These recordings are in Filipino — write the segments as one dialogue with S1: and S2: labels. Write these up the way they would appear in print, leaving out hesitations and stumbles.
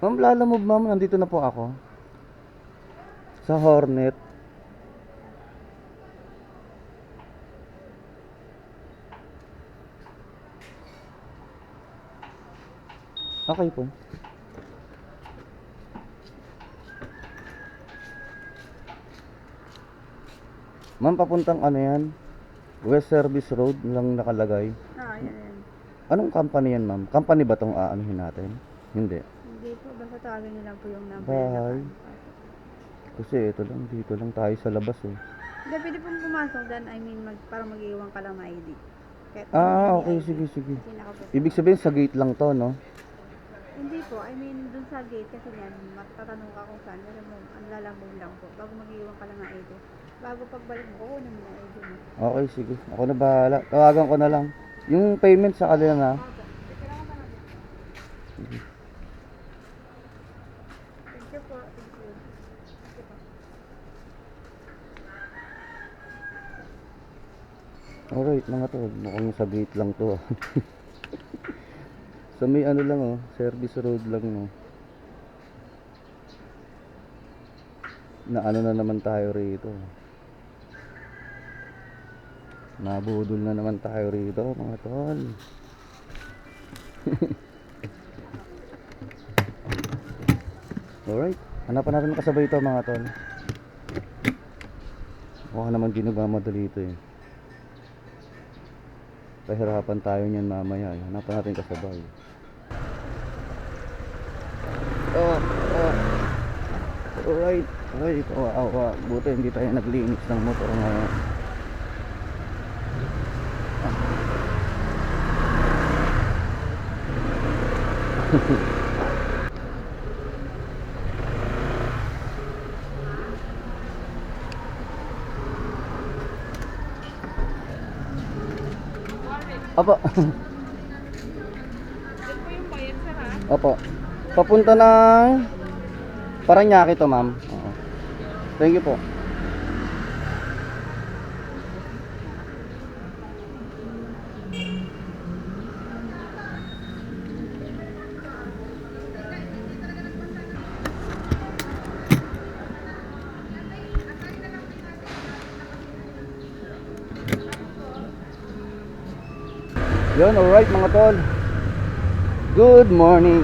S1: Ma'am, lalamove ma'am, nandito na po ako. Sa Hornet. Okay po. Ma'am, papuntang ano yan? West Service Road lang nakalagay.
S2: Yan.
S1: Anong company yan, ma'am? Company ba tong aanuhin natin? Hindi.
S2: Hindi po, basta tawagin niyo lang po yung number
S1: Bahay.
S2: na
S1: Kasi ito lang, dito lang tayo sa labas eh.
S2: Hindi, pwede pong pumasok dyan, I mean, parang mag-iwan ka lang ng ID. Kahit
S1: Okay,
S2: ID.
S1: sige, sige.
S2: Kasi nakapost
S1: Ibig
S2: na.
S1: sabihin sa gate lang to, no?
S2: Hindi po, I mean, dun sa gate kasi yan, matatanong ka kung saan, ang lalamog lang po, bago mag-iwan ka lang ng ID. Bago pagbalik mo, kukunin mo yung ID mo.
S1: Okay, sige. Ako na bahala. Tawagan ko na lang. Yung payment sa kanila na. Sige.
S2: Thank you po, thank you.
S1: Alright mga tol, mukhang sa gate lang to. Sa may ano lang oh, service road lang no. Na ano na naman tayo rito. Nabudol na naman tayo rito mga tol. Alright, hanapan natin kasabay ito mga tol. Mukha naman di nagmamadali ito eh. Pahirapan tayo niyan mamaya eh. Hanapan natin kasabay. Alright, alright. Buti hindi tayo naglinis ng motor ngayon. Apa? Opo. Papunta ng Paranaque to, ma'am. Oo. Thank you po. Yun, alright mga tol. Good morning.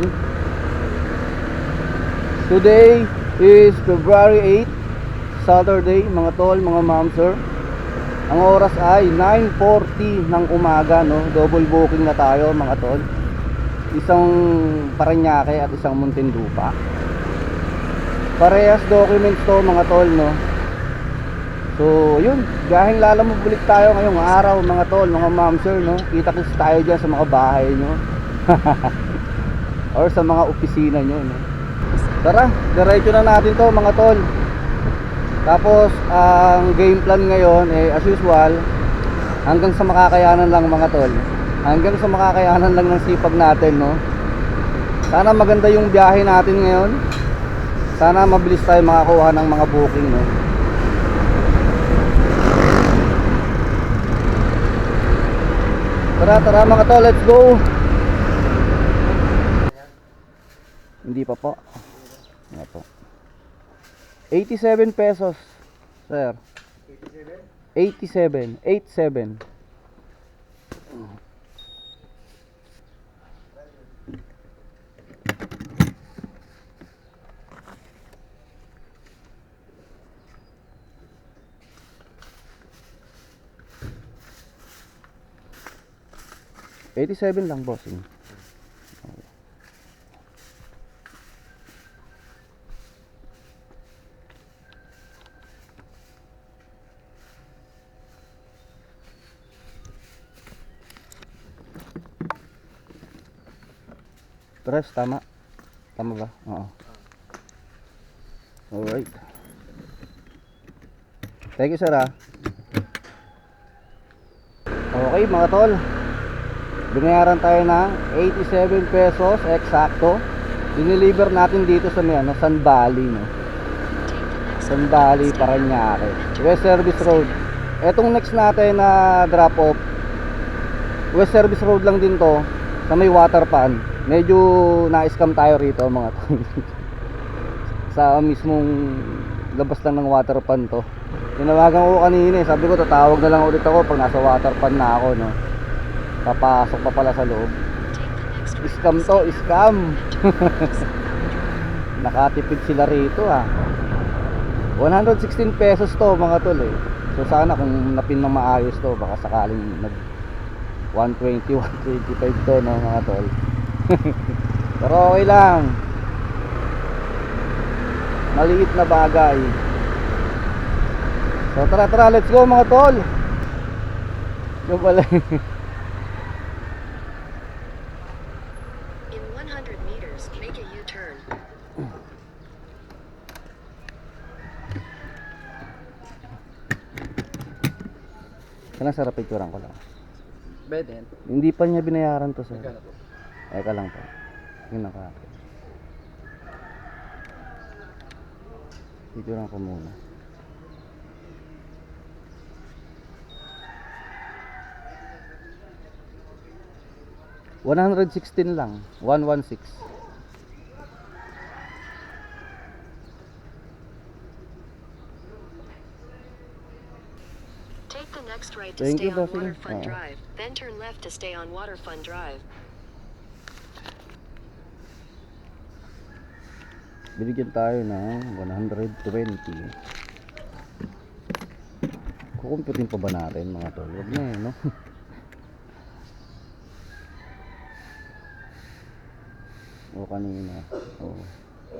S1: Today is February 8, Saturday, mga tol, mga ma'am, sir. Ang oras ay 9:40 ng umaga, no? Double booking na tayo, mga tol. Isang Paranaque at isang Muntinlupa. Parehas documents to, mga tol, no? So, yun, gahing lalamog ulit tayo ngayong araw, mga tol, mga ma'am, sir, no? Kita-kits tayo dyan sa mga bahay nyo. Or sa mga opisina nyo, no? Tara, diretso na natin to, mga tol. Tapos ang game plan ngayon as usual, hanggang sa makakayanan lang, mga tol. Hanggang sa makakayanan lang ng sipag natin, no. Sana maganda yung biyahe natin ngayon. Sana mabilis tayo makakuha ng mga booking, no. Tara mga tol, let's go. Hindi pa po. Nga po. 87 pesos, sir. 87? 87. $87 lang, bossing. Tres, tama. Tama ba? Oo. Alright. Thank you, sir, ah. Okay, mga tol. Binayaran tayo ng 87 pesos eksakto. Dineliver natin dito sa San Valley, no? San Valley, Paranaque, West Service Road. Etong next natin na drop off, West Service Road lang din to. sa may water pan. Medyo na-scam tayo rito mga tol. Sa mismong labas lang ng water pan to. Tinawagan ko kanina eh. Sabi ko tatawag na lang ulit ako pag nasa water pan na ako, no. Papasok pa pala sa loob. Scam to, scam. Nakatipid sila rito ha. 116 pesos to mga tol eh. So sana kung napin ng maayos to, baka sakaling nag 120, 125 to, no mga tol. Pero okay lang. Maliit na bagay. So tara, let's go mga tol. Yung pala.
S3: In 100 meters, make a U-turn.
S1: Kailan sarap picturean ko lang.
S4: Beden.
S1: Hindi pa niya binayaran to sir.
S4: Magkano po?
S1: Eka lang po. Yun naka. Picturean ko muna. $116 lang. 116.
S3: Take the next right to
S1: Thank
S3: stay
S1: you,
S3: on
S1: bossing.
S3: Waterfront Drive, then turn left to stay on Waterfront Drive.
S1: Binigyan tayo ng 120. Kukumputin pa ba natin mga tol? Huwag na eh, no? O kanina. O,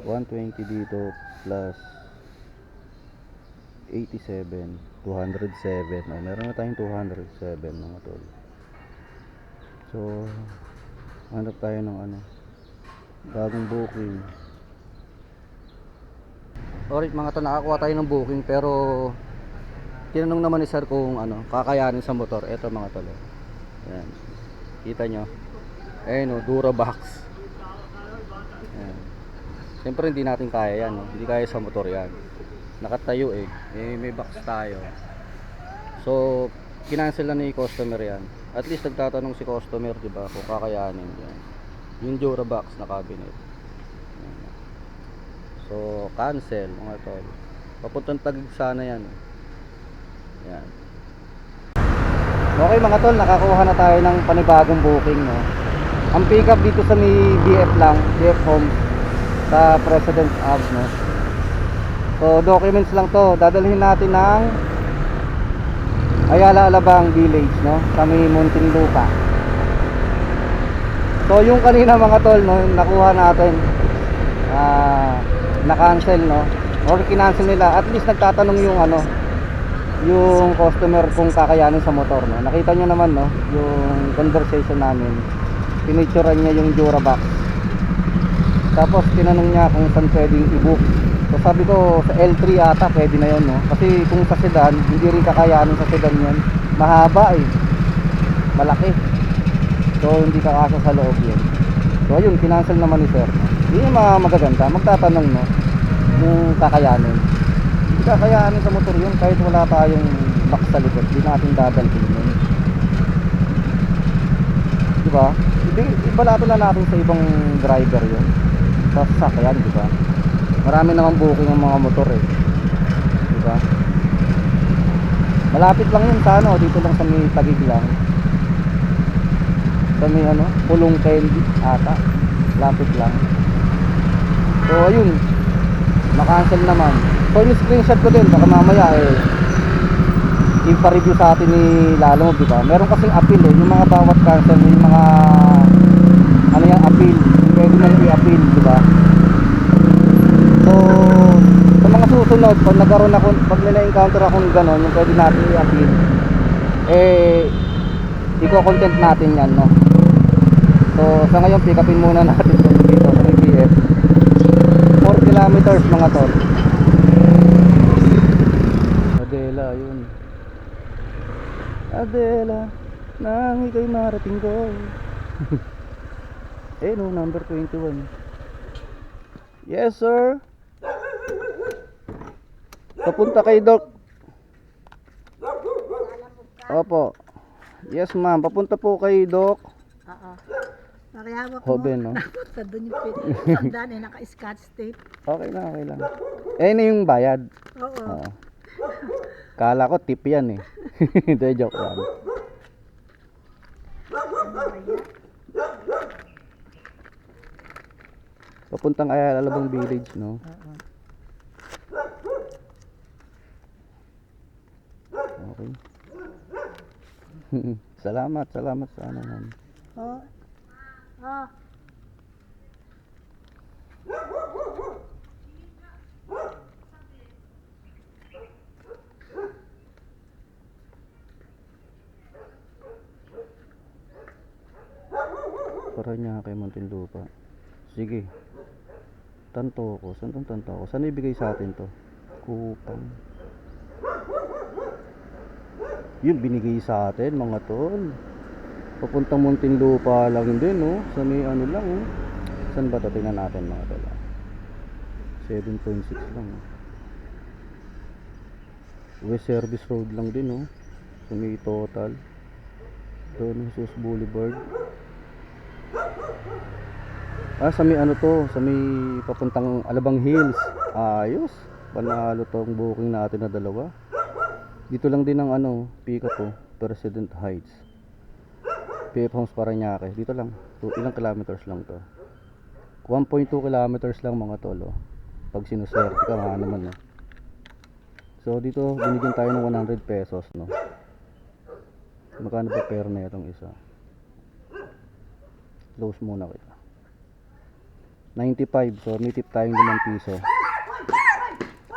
S1: 120 dito plus 87, 207. O, meron na tayong 207 mga tol. So, hanap tayo ng ano, bagong booking. Alright mga tol, nakakuha tayo ng booking pero tinanong naman ni sir kung ano, kakayanin sa motor. Eto mga tol. Ayan. Kita nyo. Ayan o, Durabox. Ayan. Siyempre hindi natin kaya yan. No? Hindi kaya sa motor yan. Nakatayo eh. May box tayo. So, kinancel na ni customer yan. At least nagtatanong si customer, diba, kung kakayanin yan. Yung Durabox na cabinet. So, cancel mga tol. Papuntang Taguig sana yan. Yan. Okay mga tol, nakakuha na tayo ng panibagong booking, no. Ang pick up dito sa may BF lang, BF Home sa President Ave, no. So, documents lang to. Dadalhin natin ng Ayala Alabang Village, no, sa may Muntinlupa. So, yung kanina mga tol, no, nakuha natin. Na-cancel, no, or kinancel nila. At least nagtatanong yung ano, yung customer kung kakayanin sa motor, no. Nakita nyo naman, no, yung conversation namin. Pinicturean niya yung Durabox. Tapos tinanong niya kung saan pwedeng i-book. So sabi ko sa L3 ata pwede na yun, no. Kasi kung sa sedan, hindi rin kakayanin sa sedan yan. Mahaba eh. Malaki. So hindi kakasya sa loob yun. So ayun, kinancel naman ni sir. Yun yung mga magaganda, magtatanong, no, kung kakayanin. Hindi kakayanin sa motor yun kahit wala tayong box sa likod. Hindi natin dadalhin yun, diba? Ibalato na natin sa ibang driver yun, sa sasakyan, diba? Marami namang booking ng mga motor eh, diba? Malapit lang yun sa ano, dito lang sa may Taguig lang, sa may ano, Pulong Candy ata. Lapit lang. So ayun, na-cancel naman. So yung screenshot ko din, baka mamaya eh ipa-review sa atin ni Lalo mo, diba? Meron kasing appeal eh, yung mga bawat cancel, yung mga ano yung appeal, pwede nang i-appeal, diba? So sa mga susunod, pag nagkaroon ako, pag nila-encounter akong gano'n, yung pwede natin i-appeal, eh i-content natin yan, no? So sa ngayon, pick upin muna natin dito sa BF 4 kilometers mga tol. Adela, yun. Adela, nang ika'y marating ko. Eh no, number 21. Yes sir. Papunta kay Doc. Opo. Yes ma'am, papunta po kay Doc.
S2: Oo. Pakihawak mo.
S1: Hobe, no?
S2: Dapat sa doon yung sandaan eh, naka-scotch tape.
S1: Okay lang, okay lang. Eh, na yung bayad.
S2: Oo.
S1: Oo. Kala ko tip yan eh. Hindi, joke lang.
S2: Ano ba yan?
S1: Papuntang Alabang Village, no?
S2: Oo.
S1: Okay. Salamat sa ano man.
S2: Oh. Oh.
S1: Paranaque, Muntinlupa. Sige. Tanto ko. Saan tong tanto ko? Saan ibigay sa atin to? Kupang. Yun, binigay sa atin, mga tol. Papuntang Muntinlupa lang din, no? Sa may ano lang, oh. Saan ba to? Tingnan natin, mga tol. 7.6 lang, oh. West Service Road lang din, no? Sa may total. Don Jesus Boulevard. Sa may ano to, sa may papuntang Alabang Hills. Ayos. Panalo tong booking natin na dalawa. Dito lang din ang ano, pick up to, President Heights. PF Homes Paranaque. Dito lang. Ilang kilometers lang to. 1.2 kilometers lang, mga tolo. Pag sinuswerte ka nga naman, no. So dito binigyan tayo ng 100 pesos, no. Magkano ba pair na itong isa? Close muna kita. 95, so may tip tayong 5 piso.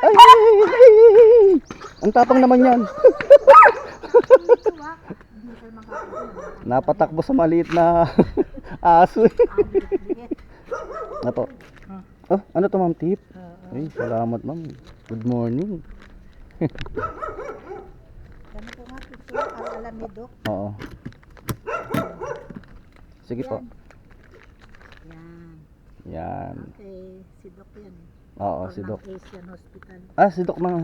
S1: Ay! Ang tapang naman yan. Napatakbo sa maliit na aso. Apo. Oh, ano to, ma'am? Tip? Ay, salamat, ma'am. Good morning.
S2: Ano po nga, picture, para alam ni Doc.
S1: Oo. Sige po.
S2: Yan.
S1: Yan.
S2: Okay, si Doc yan.
S1: Oo,
S2: Or
S1: si
S2: ng
S1: Doc.
S2: Asian Hospital.
S1: Si Doc mga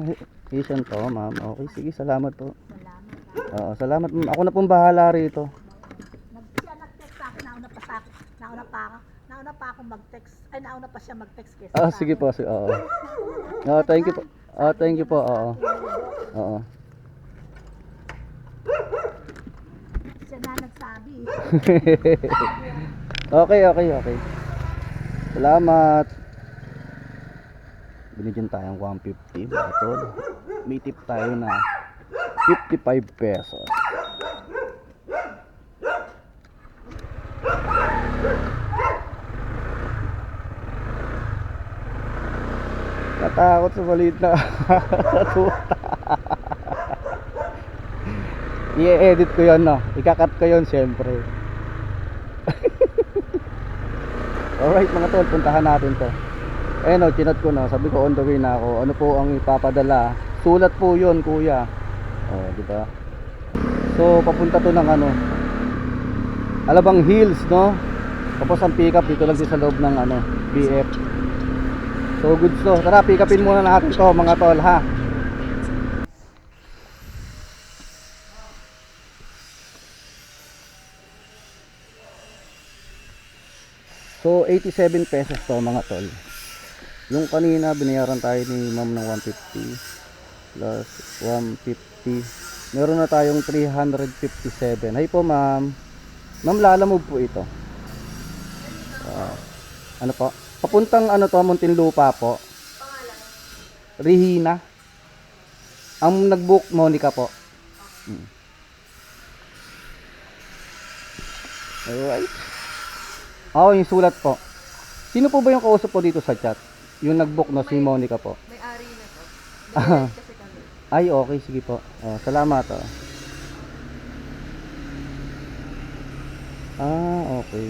S1: Asian to, ma'am. Okay, sige, salamat po.
S2: Salamat.
S1: Oo, salamat, ma'am. Ako na pong bahala rito.
S2: Siya nag-text sa akin, nauna pa ako mag-text. Ay, nauna pa siya mag-text kaysa sa
S1: Sige
S2: akin.
S1: po, sige. Oo. Thank you po. Thank you po. Oo. Oo.
S2: Siya na nagsabi.
S1: Okay. Salamat. Binigyan tayong 150, mga tol. May tip tayo na 55 pesos. Natakot sa maliit na tuta. I-edit ko yun, no? Ikakat ko yun, syempre. Alright, mga tol, puntahan natin to. No, chinat ko na. Sabi ko, on the way na ako. Ano po ang ipapadala? Sulat po yun, kuya. Di ba? So, papunta to ng ano, Alabang Hills, no? Tapos ang pick up dito lang din sa loob ng ano, BF. So, good to. Tara, pick upin muna natin to, mga tol, ha? So 87 pesos to, mga tol. Yung kanina binayaran tayo ni ma'am ng 150 plus 150. Meron na tayong 357. Hi po, ma'am. Ma'am, lalamove po ito. Ano po? Papuntang ano to, Muntinlupa po. Rihina. Ang nag-book, Monica po. Alright. Yung sulat po. Sino po ba yung kausap po dito sa chat? Yung nag-book, no, si Monica po.
S4: May-ari na to. Kasi kami.
S1: Ay, okay, sige po. Salamat. Okay.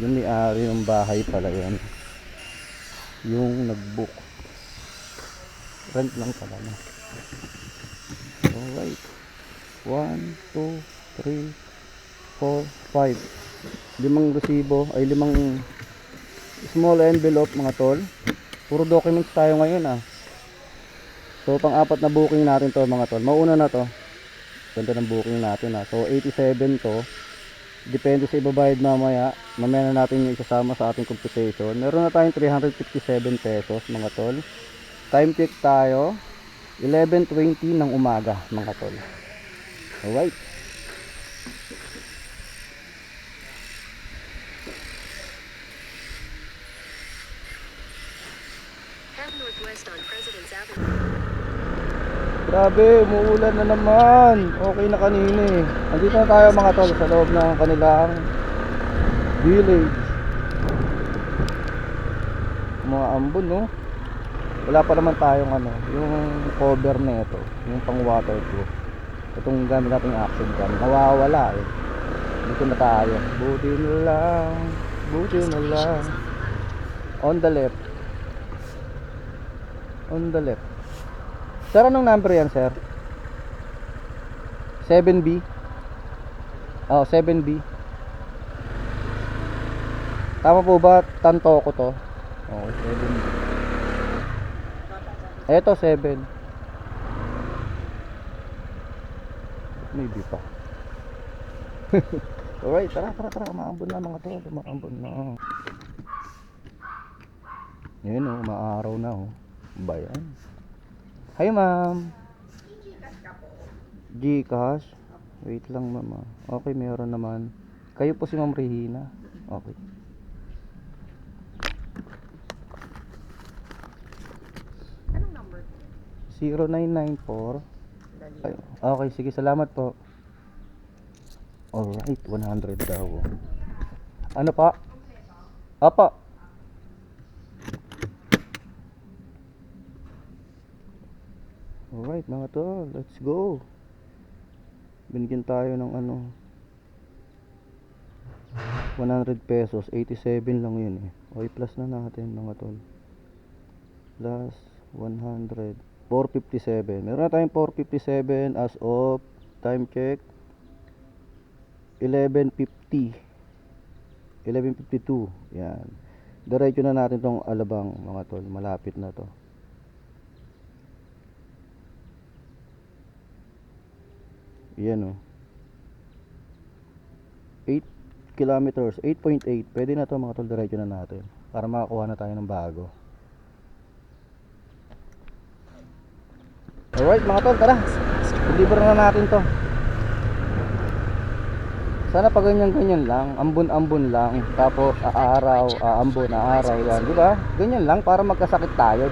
S1: Yung may-ari ng bahay pala yan. Yung nag-book. Rent lang pala na. Alright. 1, 2, 3, 4, 5. 5 resibo, ay 5 small envelope, mga tol. Puro documents tayo ngayon, So pang-apat na booking natin to, mga tol. Mauna na to. Ganda ng booking natin, So 87 to. Depende sa ibabayad mamaya. Mamaya na natin yung isasama sa ating computation. Meron na tayong 357 pesos mga tol. Time check tayo. 11:20 ng umaga mga tol. Alright.
S3: Head northwest on President's Avenue.
S1: Grabe, umuulan na naman. Okay na kanina eh. Andito na tayo mga tol sa loob ng kanilang village. Mga ambon no. Wala pa naman tayong ano, yung cover na ito, yung pang waterproof. Itong gamit nating action cam, nawawala eh. Dito na tayo. Buti na lang. Buti na lang. On the left. On the left. Sir, anong number yan, sir? 7B? Oh, 7B. Tama po ba? Tanto ko to. Oh, 7B. Eto, 7. Maybe pa. Alright, tara. Maambon na mga tol. Maambon na. Yan o, maaraw na o. Bayan. Hi ma'am. Gcash? Wait lang mama. Okay, meron naman. Kayo po si Ma'am Regina. Okay.
S4: Anong number?
S1: 0994. Ay, okay, sige, salamat po. Alright, 100 daw. Ano pa? Apa? Alright mga tol, let's go. Binigyan tayo ng ano 100 pesos, 87 lang yun eh. Okay, plus na natin mga tol. Plus 100, 457. Meron na tayong 457 as of time check 11:50, 11:52. Yan. Diretso na natin tong Alabang mga tol, malapit na to. Yan o. 8 kilometers, 8.8. Pwede na to mga tol, diretso na natin para makakuha na tayo ng bago. Alright mga tol, tara. Deliver na natin to. Sana pag ganyan lang, ambon-ambon lang, tapos aaraw, aambon, aaraw yan, di ba? Ganyan lang para magkasakit tayo.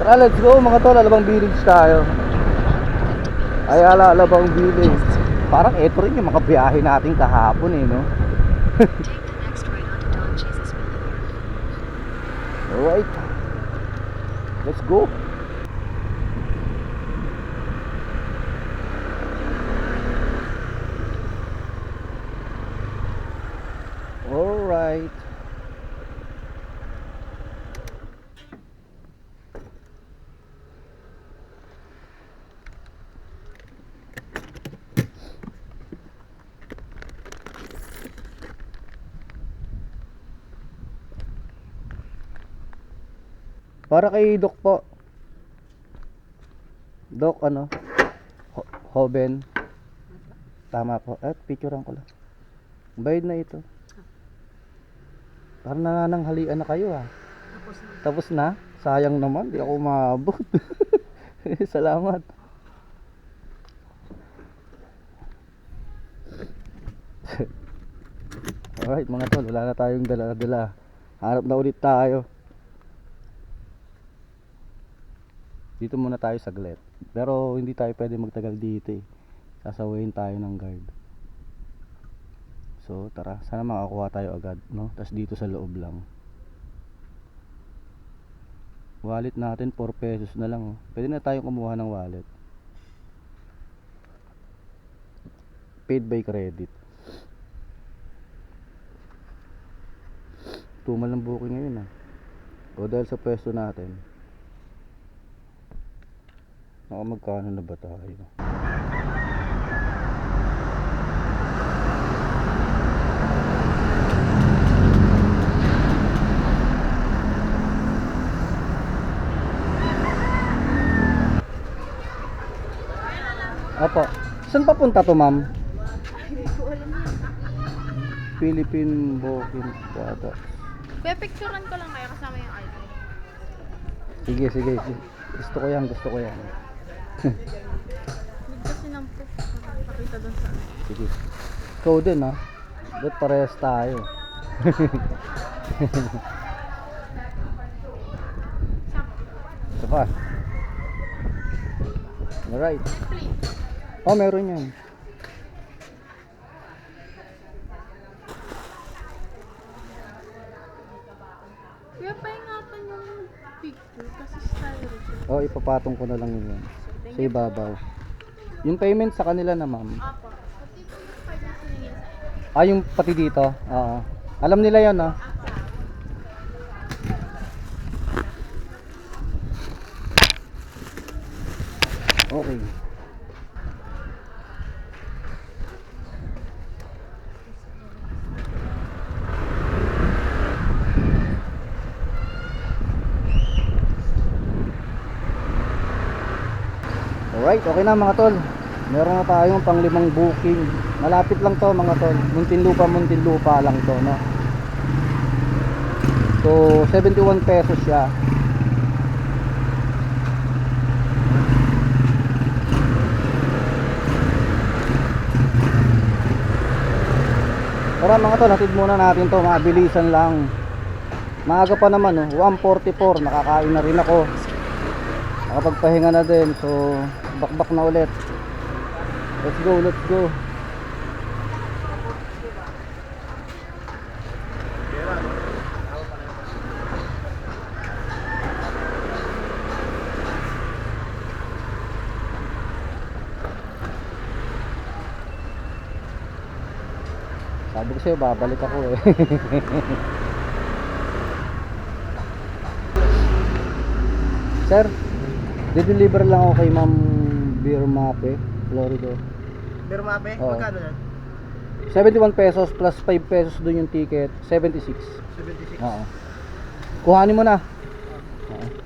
S1: Tara, let's go mga tol, Alabang Village tayo. Ay, Alabang Village. Parang ito rin yung mga biyahe natin kahapon eh, no?
S3: Take the next right onto Don Jesus Boulevard.
S1: Alright. Let's go. Alright. Para kay Doc po. Doc ano? Hoben. Tama po. At picturean ko lang. Bayad na ito. Parang nanananghalian na kayo ah. Tapos na? Sayang naman, di ako maabot. Salamat. Alright mga tol, wala na tayong dala-dala. Hanap na ulit tayo. Dito muna tayo saglit. Pero hindi tayo pwede magtagal dito eh. Sasawayin tayo ng guard. So tara, sana makakuha tayo agad, no? Tas dito sa loob lang. Wallet natin 4 pesos na lang, oh. Pwede na tayong kumuha ng wallet. Paid by credit. Tumal ng booking ngayon ah. O dahil sa pwesto natin. Magkano na ba tayo? Opo. Saan papunta to, ma'am? Philippine Booking Products.
S4: Kuya, picturean ko lang kayo kasama yung ID.
S1: Sige, sige, sige. Gusto ko yan, gusto ko yan.
S4: Need kasi ng proof. Nakakita dun sa ano.
S1: Sige. Ikaw din ha. Ba't parehas tayo? Ito pa. Alright. Oh, meron yan.
S4: Kuya, paingatan yung picture kasi styrofoam.
S1: Oh, ipapatong ko na lang yun. Sa ibabaw. Yung payment sa kanila na ma'am.
S4: Apo. Pati po yung card na sinigil sa inyo.
S1: Ah, yung pati dito? Oo. Alam nila yan ah. Okay. Alright, okay na mga tol. Meron na tayong pang 5 booking. Malapit lang to mga tol. Muntinlupa lang to, no. So, 71 pesos siya. Tara mga tol, hatid muna natin to, mabilisan lang. Maaga pa naman, no? 1:44, nakakain na rin ako. Nakapagpahinga na din, so bakbak na ulit. Let's go, let's go. Sabi ko sa'yo, babalik ako eh. Sir, di-deliver lang ako kay Ma'am Birmape, Florida.
S5: Birmape?
S1: Oo.
S5: Magkano yan?
S1: 71 pesos plus 5 pesos doon yung ticket, 76.
S5: 76.
S1: Oo. Kuhanin mo na. Oo.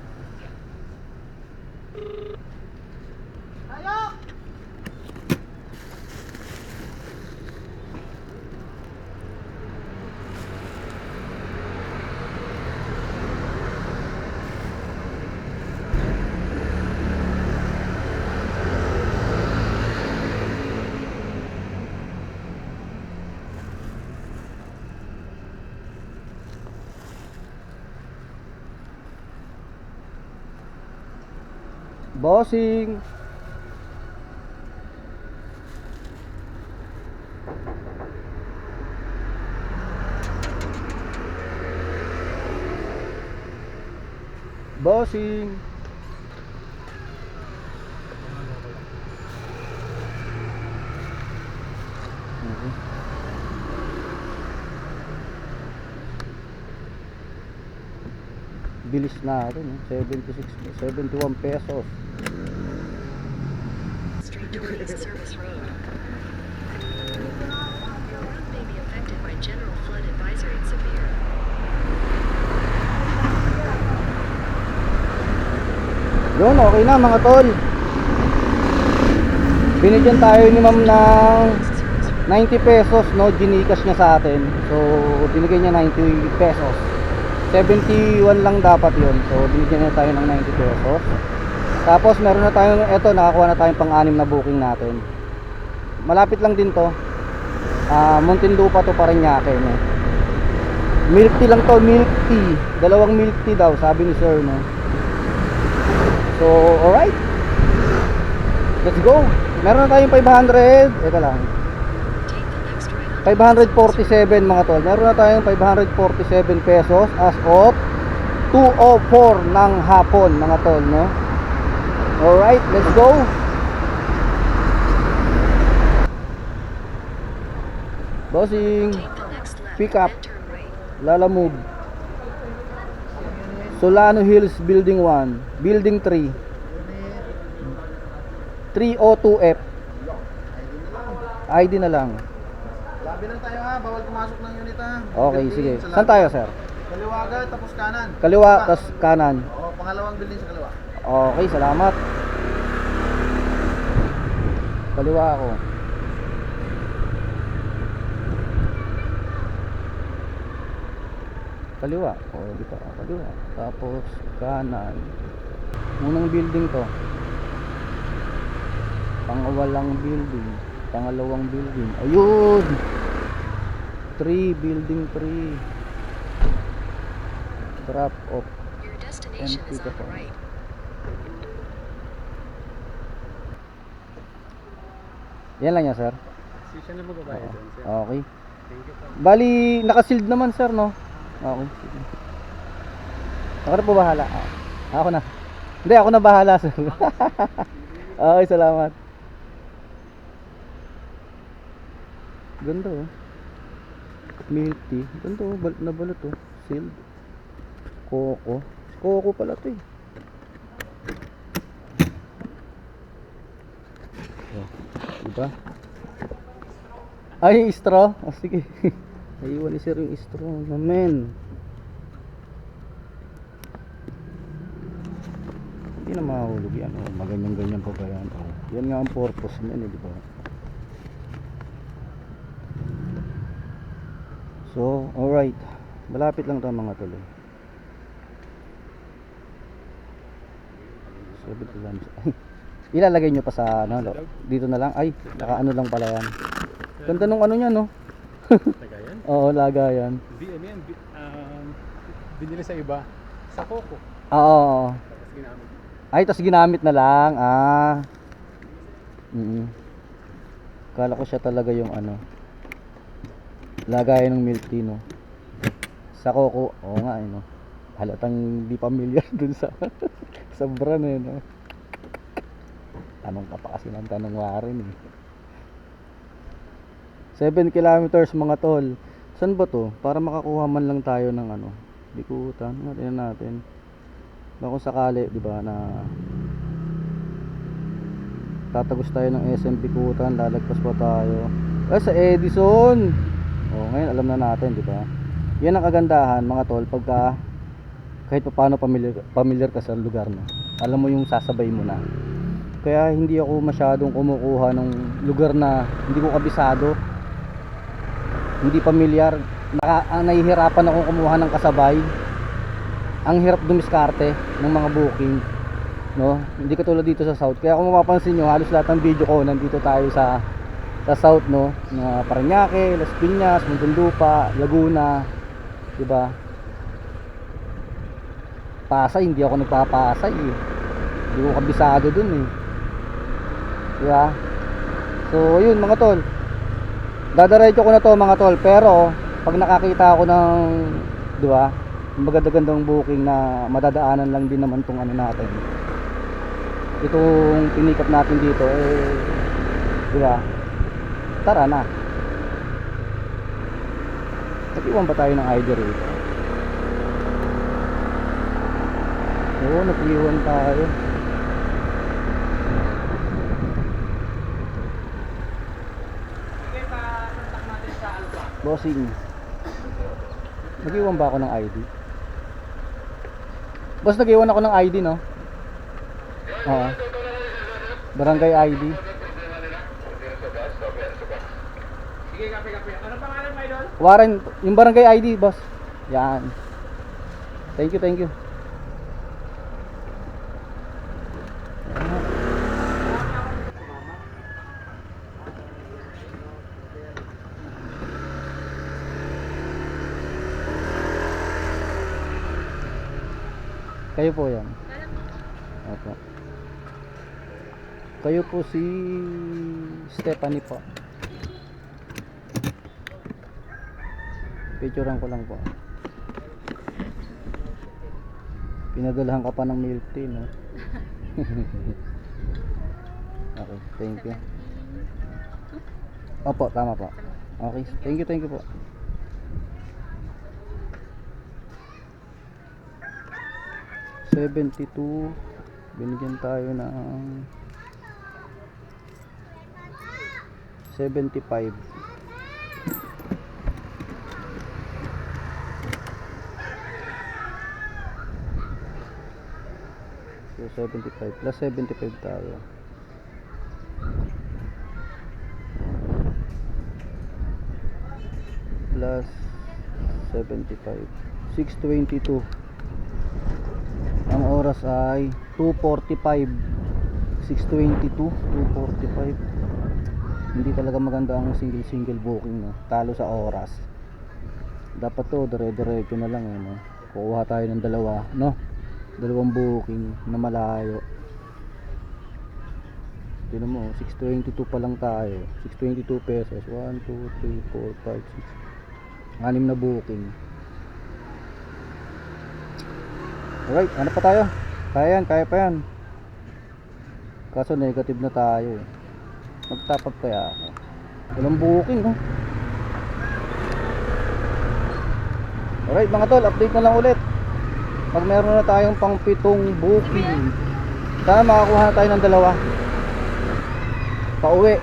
S1: Bossing. Bossing. Bilis na rin, 71 pesos.
S3: Street Dorian Service Road. Your route may be affected by general flood advisory and severe.
S1: Yun, okay na mga tol. Binigyan tayo ni ma'am ng 90 pesos, no? Ginicash niya sa atin. So, binigyan niya 90 pesos. 71 lang dapat yun. So, binigyan niya tayo ng 90 pesos. Tapos, meron na tayong, eto, nakakuha na tayong pang-6 na booking natin. Malapit lang din to. Muntinlupa to, Parañaque, no? Milk tea lang to, milk tea. 2 milk tea daw, sabi ni sir, no? So, alright. Let's go. Meron na tayong 500. Eka lang.
S3: Take the next right on
S1: 547 mga tol. Meron na tayong 547 pesos as of 2:04 ng hapon mga tol, no? Alright, let's go. Bossing.
S3: Take the next left,
S1: Pick up.
S3: then turn right.
S1: Lala move. Solano Hills Building 1, Building 3, 302F. ID na lang.
S5: Labi lang tayo ha, bawal pumasok ng unit ha.
S1: Okay,
S5: Building
S1: sige.
S5: sa
S1: Saan
S5: labi.
S1: tayo, sir?
S5: Kaliwa agad, tapos kanan.
S1: Kaliwa,
S5: Diba?
S1: tas kanan.
S5: Oo, pangalawang building sa kaliwa.
S1: Okay, salamat. Kaliwa ako. kaliwa. O, dito, kaliwa. Tapos, kanan. Unang building to. Pangawalang building. Pangalawang building. Ayun! 3, building 3. Drop off.
S3: Your destination
S1: Empty
S3: is
S1: ka
S3: on
S1: pa.
S3: the right.
S1: Yan lang yan, sir.
S5: Siya na magbabayad doon, sir.
S1: Okay.
S5: Thank you po.
S1: Bali, naka-sealed naman, sir, no? Okay, sige. Ako na po bahala. Ako na. Hindi, ako na bahala, sir. Okay, salamat. Ganda, oh. Milk tea. Ganda, oh. Balot na balot, oh. Sealed. Coco. Coco pala to, eh. Oh, diba? Ay, yung straw? Oh, sige. Naiwan ni sir yung straw. Namen. Hindi na mahulog yan. Oh, maganyan-ganyan pa ba yan? Oh, yan nga ang purpose niyan, eh, di ba? So, alright. Malapit lang ito mga tuloy. Ilalagay nyo pa sa ano, dito na lang. Ay, naka ano lang pala yan. Ganda nung ano niya, no?
S5: Tagayan?
S1: Oo, lagayan.
S5: Yan, binili sa iba. Sa Coco.
S1: Oo.
S5: Tapos ginamit.
S1: Ay, tas ginamit na lang. Kala ko siya talaga yung ano. Lagayan ng milk tea, no? Sa Coco. Oo nga, no? Halatang di familiar dun sa sa brand, eh, no? Tanong ka pa kasi ng tanong warin, eh. 7 kilometers mga tol. Saan ba to? Para makakuha man lang tayo ng ano, bikutan. Tingnan natin. Baka kung sakali, di ba, na tatagos tayo ng SM Bikutan, lalagpas pa tayo. Sa Edison. Oh, ngayon alam na natin, di ba? Yan ang kagandahan mga tol pagka kahit paano familiar ka sa lugar mo. Alam mo yung sasabay mo na. Kaya hindi ako masyadong kumukuha ng lugar na hindi ko kabisado, hindi pamilyar. Nahihirapan ako kumuha ng kasabay. Ang hirap dumiskarte ng mga booking, no? Hindi katulad dito sa South. Kaya kung mapapansin nyo, halos lahat ng video ko nandito tayo sa South, no? Na Parañaque, Las Piñas, Muntinlupa, Laguna, 'di ba? Pasay, hindi ako nagpapasay, eh. Hindi ko kabisado dun, eh. Diba? So, yun mga tol. Dadaretso ko na to mga tol. Pero, pag nakakita ako ng, diba, maganda-gandang booking na madadaanan lang din naman tong ano natin. Itong pinikap natin dito, eh, diba? Tara na. Nag-iwan ba tayo ng ID rate? Oo, nag-iwan tayo. Bossing, nag-iwan ba ako ng ID? Boss, nag-iwan ako ng ID, no? Oo. Barangay ID.
S5: Sige, kape. Ano pangalan mo, idol?
S1: Warren, yung barangay ID, boss. Yan. Thank you. Kayo po yan. Opo. Kayo po si Stephanie po. Picturean ko lang po. Pinadalahan ka pa ng milk tea, no? Okay, thank you. Opo, tama po. Okay, thank you po. $72. Binigyan tayo ng 75. So 75 plus 75 tayo. Plus 75. 6:22. Ang oras ay 2:45. 6:22, 2:45. Hindi talaga maganda ang single booking, no? Talo sa oras. Dapat to dire-diretso na lang, no? Kukuha tayo ng dalawa, no? Dalawang booking na malayo. Tingnan mo, 6:22 pa lang tayo. 6:22 pesos. 1, 2, 3, 4, 5, 6. 6 na booking. Alright, ano pa tayo? Kaya pa yan. Kaso negative na tayo. Mag-top up kaya ako. Walang booking, no? Alright mga tol, update na lang ulit. Pag meron na tayong pang 7 booking, sana makakuha na tayo ng dalawa. Pauwi.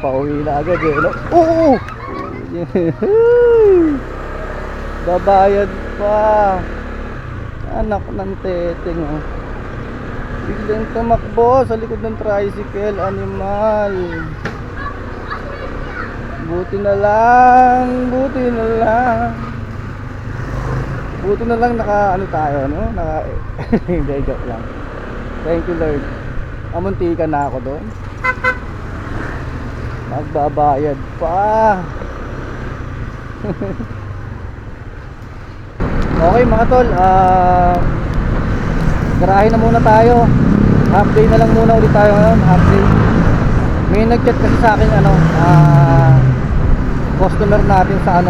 S1: Pauwi na agad eh, no? Oo! Babayad pa. Anak ng teteng, oh. Biglang tumakbo sa likod ng tricycle, animal. Buti na lang naka ano tayo, no? Naka hindi, joke lang. Thank you Lord. Amuntikan na ako doon. Magbabayad pa. Okay mga tol, garahe na muna tayo. Half day na lang muna ulit tayo ngayon, half day. May nag-chat kasi sa akin customer natin sa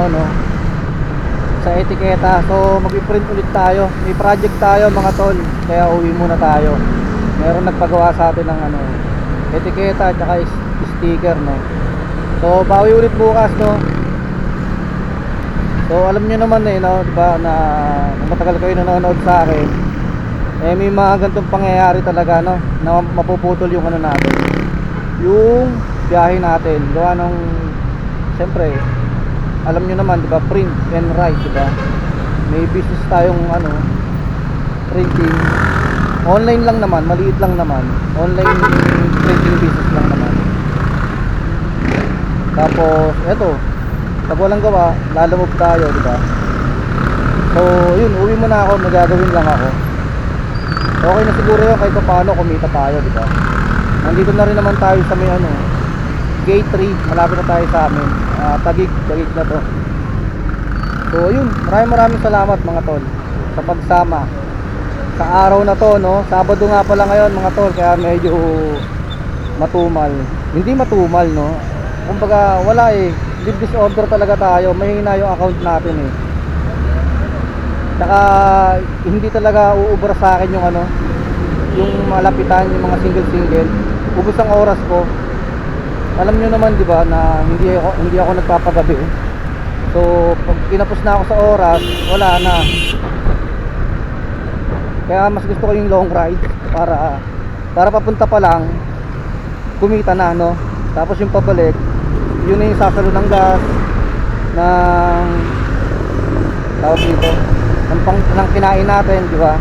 S1: sa etiketa. So mag-print ulit tayo. May project tayo mga tol, kaya uwi muna tayo. Meron nagpagawa sa atin ng etiketa at saka sticker, no. So bawi ulit bukas, no. So alam niyo naman no, diba, na matagal kayo nanonood sa akin. May mga ganitong pangyayari talaga, no, na mapuputol yung natin. Yung biyahe natin, gawa ng siyempre, alam niyo naman, diba, print and write, diba? May business tayong printing. Online lang naman, maliit lang naman. Online printing business lang naman. Tapos, eto, pag walang gawa, lalamove tayo, di ba? So, yun, uwi muna ako, magagawin lang ako. Okay na siguro yun, kahit paano kumita tayo, di ba? Nandito na rin naman tayo sa may gate 3, malapit na tayo sa amin. Tagig na to. So, yun, maraming salamat mga tol sa pagsama sa araw na to, no? Sabado nga pala ngayon mga tol, kaya medyo matumal. Hindi matumal, no? Kumbaga, wala deep disorder talaga tayo, mahina yung account natin Saka hindi talaga uubra sa akin yung yung malapitan, yung mga single. Ubos ang oras ko. Alam niyo naman 'di ba na hindi ako nagpapagabi. So pag kinapos na ako sa oras, wala na. Kaya mas gusto ko yung long ride para papunta pa lang kumita na, no. Tapos yung pabalik, yun na yung sasalo ng gas, ng tawag dito, ng kinain natin, di ba?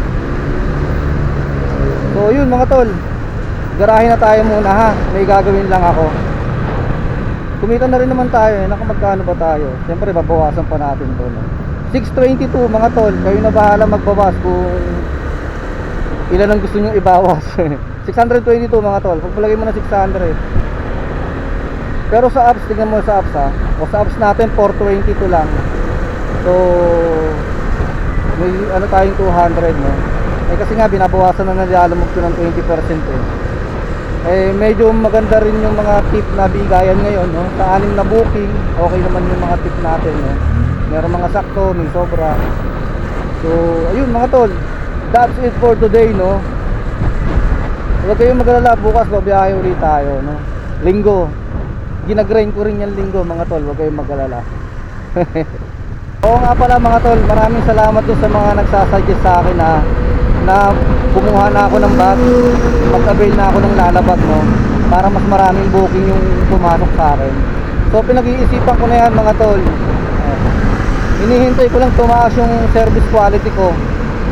S1: So yun mga tol, garahe na tayo muna ha, may gagawin lang ako. Kumita na rin naman tayo, nakamagkano ba tayo? Siyempre babawasan pa natin to, no? 622 mga tol, kayo na bahala magbawas kung ilan ang gusto nyo ibawas. 622 mga tol, pagpalagay mo na 600. Pero sa apps, tingnan mo sa apps o sa apps natin 422 lang. So may tayong 200, no. Kasi nga binabawasan na nilalamog ko ng 20%. Medyo maganda rin yung mga tip na bigayan ngayon, no. Sa 6 na booking, okay naman yung mga tip natin, no. Meron mga sakto, may sobra. So ayun mga tol, that's it for today, no. Huwag kayong magalala, bukas babiyahe ulit tayo, no. Linggo, ginagrind ko rin yung linggo mga tol, huwag kayong mag-alala. Oo nga pala mga tol, maraming salamat doon sa mga nagsasuggest sa akin na kumuha na ako ng bag, mag-avail na ako ng lalabag, no, para mas maraming booking yung pumasok sa akin. So pinag-iisipan ko na yan mga tol. Hinihintay ko lang tumaas yung service quality ko,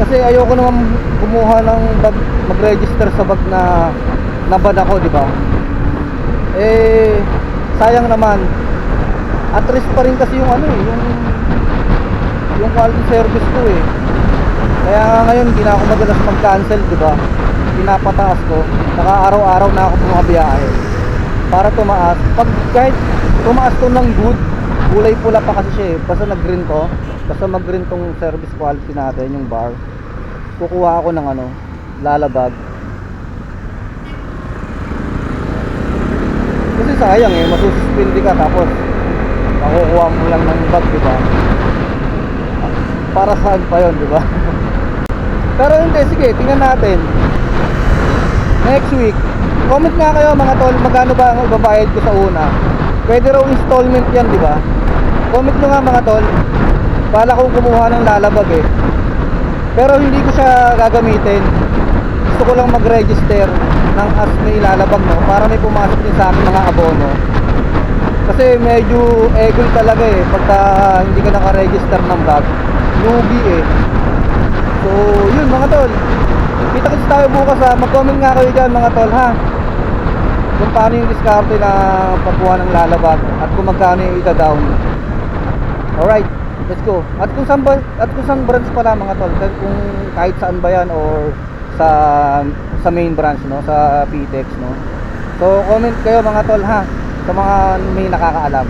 S1: kasi ayoko naman kumuha ng bag, mag-register sa bag na nabad ako, di ba? sayang naman. At risk pa rin kasi yung yung quality service ko eh. Kaya nga ngayon hindi na ako madalas mag-cancel, di ba? Pinapataas ko. Saka araw-araw na ako bumabiyahe para tumaas. Pag kahit tumaas to ng good, kulay pula pa kasi siya eh. Basta nag-green to, basta mag-green tong service quality natin, yung bar. Kukuha ako ng ano, lalabag. Kasi sayang eh, masususpindi ka tapos makukuha mo lang ng bag, di ba? Para saan pa yun, di ba? Pero hindi, sige, tingnan natin. Next week, comment nga kayo mga tol, magkano ba ang ibabayad ko sa una? Pwede raw installment yan, di ba? Comment nyo nga mga tol. Bala kong kumuha ng lalabag eh. Pero hindi ko siya gagamitin. Gusto ko lang mag-register ng as may ilalabag mo para may pumasok din sa akin mga abono. Kasi medyo egol talaga eh pagka hindi ka naka-register ng bag. Lugi eh. So yun mga tol, kita-kits tayo bukas ha. Mag-comment nga kayo dyan mga tol ha, kung paano yung diskarte na pagkuha ng lalabag at kung magkano yung ita-down. Alright, let's go. At kung saan branch pala mga tol, kung kahit saan ba yan or sa main branch no, sa PTEX no. So comment kayo mga tol ha, sa mga may nakakaalam.